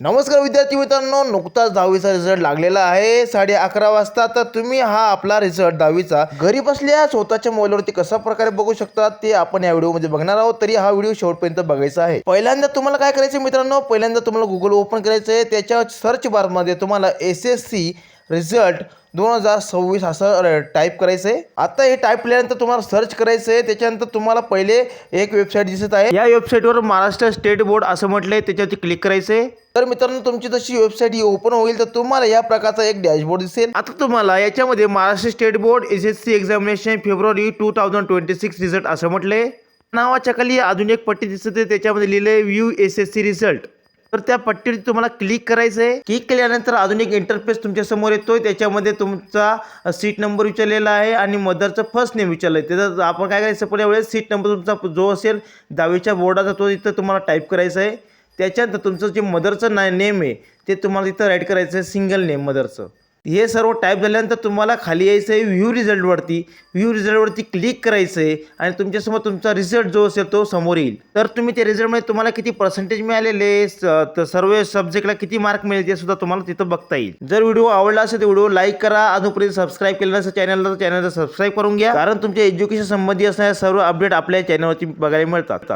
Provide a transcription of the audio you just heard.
नमस्कार विद्यार्थी मित्रांनो, नुकताच 10वीचा रिझल्ट लागलेला आहे 11:30 वाजता. तर तुम्ही हा आपला रिझल्ट 10वीचा घरी बसल्या स्वतःच्या मोबाईलवरती कशा प्रकारे बघू शकता ते आपण या व्हिडिओमध्ये बघणार आहोत. तरी हा व्हिडिओ शेवटपर्यंत बघायचा आहे. पहिल्यांदा तुम्हाला काय करायचं मित्रांनो, पहिल्यांदा तुम्हाला गुगल ओपन करायचं आहे. त्याच्या सर्च बारमध्ये तुम्हाला SSC रिझल्ट 2026 असं टाईप करायचं आहे. आता हे टाईप केल्यानंतर तुम्हाला सर्च करायचं आहे. त्याच्यानंतर तुम्हाला पहिले एक वेबसाईट दिसत आहे. या वेबसाईटवर महाराष्ट्र स्टेट बोर्ड असं म्हटलं आहे, त्याच्यावरती क्लिक करायचं आहे. तर मित्रांनो, तुमची जशी वेबसाईट ही ओपन होईल तर तुम्हाला या प्रकारचा एक डॅशबोर्ड दिसेल. आता तुम्हाला याच्यामध्ये Maharashtra state board SSC examination February 2026 result असं म्हटले. नावाच्या खाली अजून एक पट्टी दिसते, त्याच्यामध्ये लिहिलंय व्ह्यू SSC रिझल्ट. तर त्या पट्टीवरती तुम्हाला क्लिक करायचं आहे. क्लिक केल्यानंतर अजून एक इंटरफेस तुमच्या समोर येतोय. त्याच्यामध्ये तुमचा सीट नंबर विचारलेला आहे आणि मदरचं फर्स्ट नेम विचारलंय. त्याचं आपण काय करायचं, पहिल्या वेळेस सीट नंबर तुमचा जो असेल 10वीच्या बोर्डाचा तो इथं तुम्हाला टाईप करायचा आहे. त्याच्यानंतर तुमचं जे मदरचं नेम आहे ते तुम्हाला इथं राईट करायचं आहे, सिंगल नेम मदरचं. हे सर्व टाईप झाल्यानंतर तुम्हाला खाली यायचं आहे व्ह्यू रिझल्टवरती. व्ह्यू रिझल्टवरती क्लिक करायचं आहे आणि तुमच्यासमोर तुमचा रिझल्ट जो असेल तो समोर येईल. तर तुम्ही त्या रिझल्टमध्ये तुम्हाला किती पर्सेंटेज मिळालेले, सर्व सब्जेक्टला किती मार्क मिळेल ते सुद्धा तुम्हाला तिथं बघता येईल. जर व्हिडिओ आवडला असेल तर व्हिडिओ लाईक करा. अजूनपर्यंत सबस्क्राईब केलं नसेल चॅनलला तर चॅनलला सबस्क्राईब करून घ्या, कारण तुमच्या एज्युकेशन संबंधी असणाऱ्या सर्व अपडेट आपल्या चॅनलवरती बघायला मिळतात.